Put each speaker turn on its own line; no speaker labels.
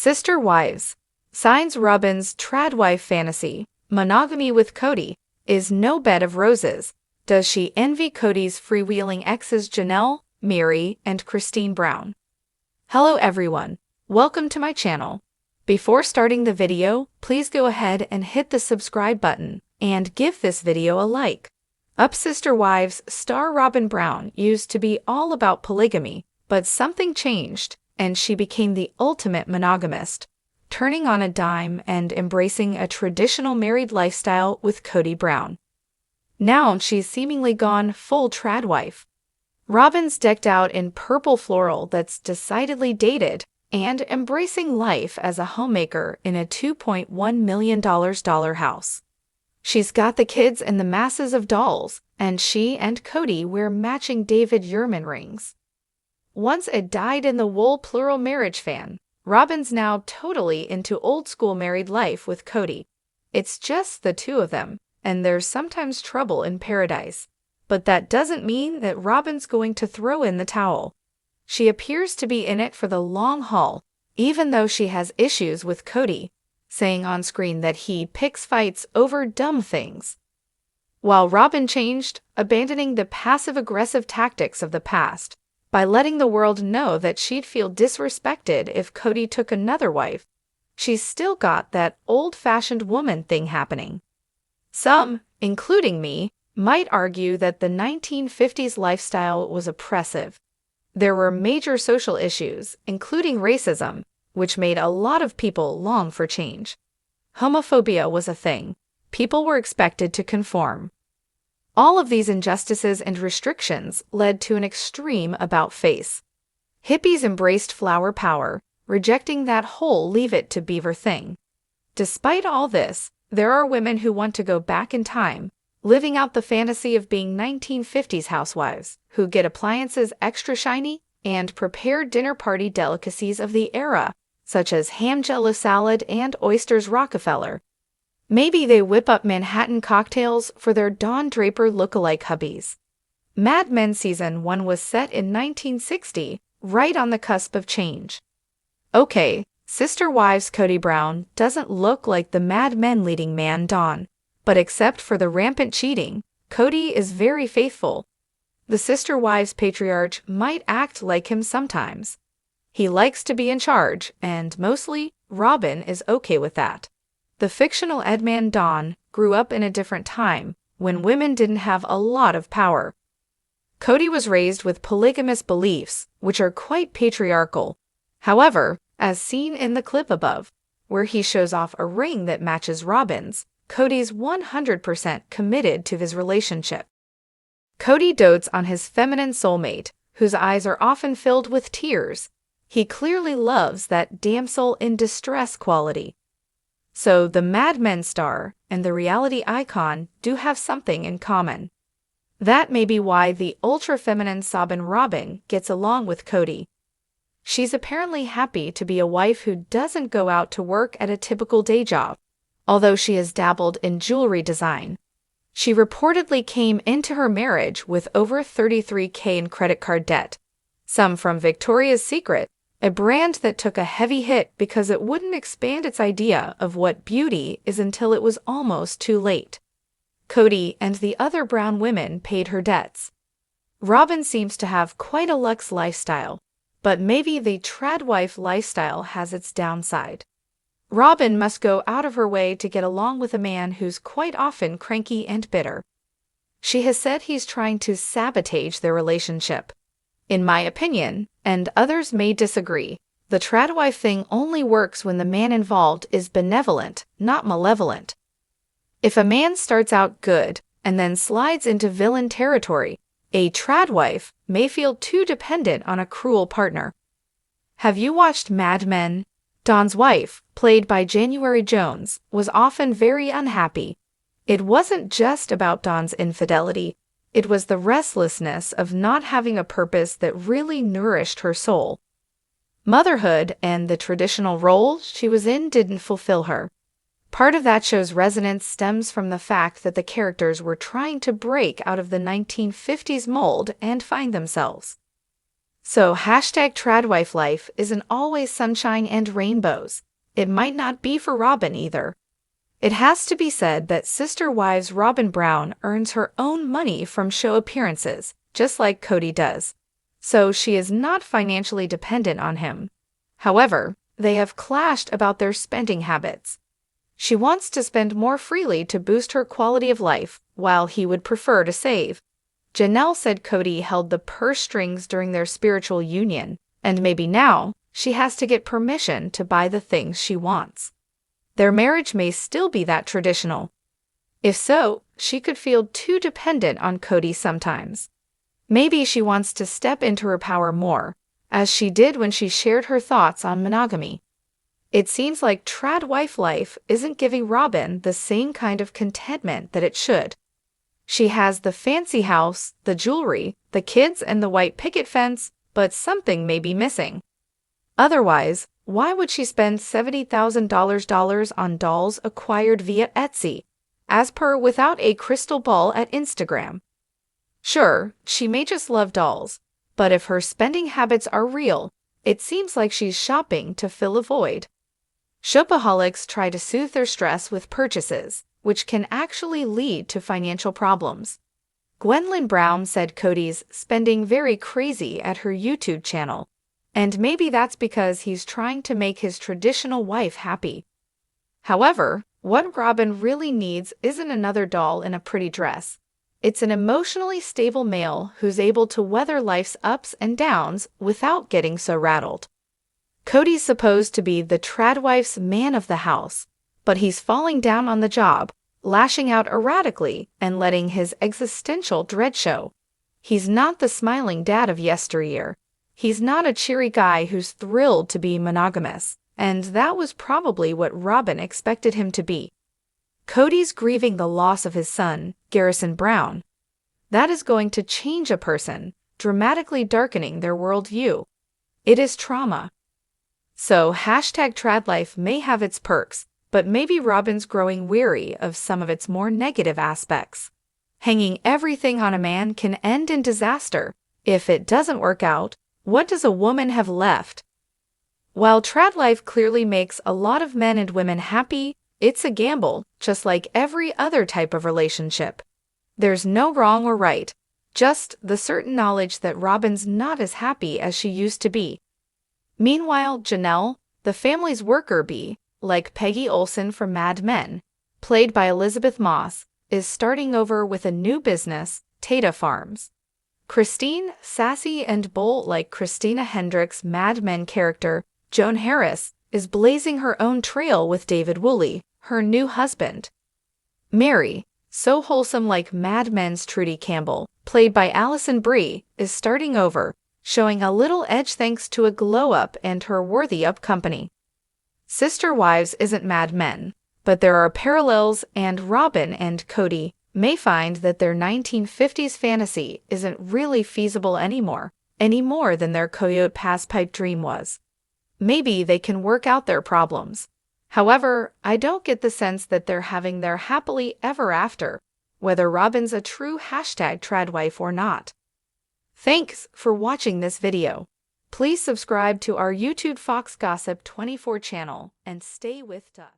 Sister Wives. Signs Robyn's tradwife fantasy, monogamy with Cody, is no bed of roses. Does she envy Cody's freewheeling exes Janelle, Meri, and Christine Brown? Hello everyone, welcome to my channel. Before starting the video, please go ahead and hit the subscribe button and give this video a like. Sister Wives star Robyn Brown used to be all about polygamy, but something changed, and she became the ultimate monogamist, turning on a dime and embracing a traditional married lifestyle with Cody Brown. Now she's seemingly gone full tradwife. Robyn's decked out in purple floral that's decidedly dated and embracing life as a homemaker in a $2.1 million house. She's got the kids and the masses of dolls, and she and Cody wear matching David Yurman rings. Once a dyed-in-the-wool plural marriage fan, Robyn's now totally into old-school married life with Cody. It's just the two of them, and there's sometimes trouble in paradise. But that doesn't mean that Robyn's going to throw in the towel. She appears to be in it for the long haul, even though she has issues with Cody, saying on screen that he picks fights over dumb things. While Robyn changed, abandoning the passive-aggressive tactics of the past, by letting the world know that she'd feel disrespected if Cody took another wife, she's still got that old-fashioned woman thing happening. Some, including me, might argue that the 1950s lifestyle was oppressive. There were major social issues, including racism, which made a lot of people long for change. Homophobia was a thing. People were expected to conform. All of these injustices and restrictions led to an extreme about-face. Hippies embraced flower power, rejecting that whole leave-it-to-Beaver thing. Despite all this, there are women who want to go back in time, living out the fantasy of being 1950s housewives, who get appliances extra shiny and prepare dinner party delicacies of the era, such as ham jello salad and oysters Rockefeller. Maybe they whip up Manhattan cocktails for their Don Draper lookalike hubbies. Mad Men Season 1 was set in 1960, right on the cusp of change. Okay, Sister Wives Cody Brown doesn't look like the Mad Men leading man Don, but except for the rampant cheating, Cody is very faithful. The Sister Wives patriarch might act like him sometimes. He likes to be in charge, and mostly, Robyn is okay with that. The fictional Edman Don grew up in a different time, when women didn't have a lot of power. Cody was raised with polygamous beliefs, which are quite patriarchal. However, as seen in the clip above, where he shows off a ring that matches Robyn's, Cody's 100% committed to his relationship. Cody dotes on his feminine soulmate, whose eyes are often filled with tears. He clearly loves that damsel in distress quality. So the Mad Men star and the reality icon do have something in common. That may be why the ultra-feminine Robyn Robyn gets along with Cody. She's apparently happy to be a wife who doesn't go out to work at a typical day job, although she has dabbled in jewelry design. She reportedly came into her marriage with over $33,000 in credit card debt, some from Victoria's Secret, a brand that took a heavy hit because it wouldn't expand its idea of what beauty is until it was almost too late. Cody and the other Brown women paid her debts. Robyn seems to have quite a luxe lifestyle, but maybe the tradwife lifestyle has its downside. Robyn must go out of her way to get along with a man who's quite often cranky and bitter. She has said he's trying to sabotage their relationship. In my opinion, and others may disagree, the tradwife thing only works when the man involved is benevolent, not malevolent. If a man starts out good and then slides into villain territory, a tradwife may feel too dependent on a cruel partner. Have you watched Mad Men? Don's wife, played by January Jones, was often very unhappy. It wasn't just about Don's infidelity. It was the restlessness of not having a purpose that really nourished her soul. Motherhood and the traditional role she was in didn't fulfill her. Part of that show's resonance stems from the fact that the characters were trying to break out of the 1950s mold and find themselves. So hashtag tradwife life isn't always sunshine and rainbows. It might not be for Robyn either. It has to be said that Sister Wives Robyn Brown earns her own money from show appearances, just like Kody does. So she is not financially dependent on him. However, they have clashed about their spending habits. She wants to spend more freely to boost her quality of life, while he would prefer to save. Janelle said Kody held the purse strings during their spiritual union, and maybe now she has to get permission to buy the things she wants. Their marriage may still be that traditional. If so, she could feel too dependent on Kody sometimes. Maybe she wants to step into her power more, as she did when she shared her thoughts on monogamy. It seems like tradwife life isn't giving Robyn the same kind of contentment that it should. She has the fancy house, the jewelry, the kids, and the white picket fence, but something may be missing. Otherwise, why would she spend $70,000 on dolls acquired via Etsy, as per without a crystal ball at Instagram? Sure, she may just love dolls, but if her spending habits are real, it seems like she's shopping to fill a void. Shopaholics try to soothe their stress with purchases, which can actually lead to financial problems. Gwendolyn Brown said Kody's spending very crazy at her YouTube channel, and maybe that's because he's trying to make his traditional wife happy. However, what Robyn really needs isn't another doll in a pretty dress. It's an emotionally stable male who's able to weather life's ups and downs without getting so rattled. Kody's supposed to be the tradwife's man of the house, but he's falling down on the job, lashing out erratically and letting his existential dread show. He's not the smiling dad of yesteryear. He's not a cheery guy who's thrilled to be monogamous, and that was probably what Robyn expected him to be. Kody's grieving the loss of his son, Garrison Brown. That is going to change a person, dramatically darkening their worldview. It is trauma. So hashtag tradlife may have its perks, but maybe Robyn's growing weary of some of its more negative aspects. Hanging everything on a man can end in disaster. If it doesn't work out, what does a woman have left? While tradlife clearly makes a lot of men and women happy, it's a gamble, just like every other type of relationship. There's no wrong or right, just the certain knowledge that Robyn's not as happy as she used to be. Meanwhile, Janelle, the family's worker bee, like Peggy Olson from Mad Men, played by Elizabeth Moss, is starting over with a new business, Tata Farms. Christine, sassy and bold like Christina Hendricks' Mad Men character, Joan Harris, is blazing her own trail with David Woolley, her new husband. Meri, so wholesome like Mad Men's Trudy Campbell, played by Alison Brie, is starting over, showing a little edge thanks to a glow-up and her worthy-up company. Sister Wives isn't Mad Men, but there are parallels, and Robyn and Kody may find that their 1950s fantasy isn't really feasible any more than their Coyote Pass pipe dream was. Maybe they can work out their problems. However, I don't get the sense that they're having their happily ever after, whether Robyn's a true hashtag tradwife or not. Thanks for watching this video. Please subscribe to our YouTube Fox Gossip 24 channel and stay with us.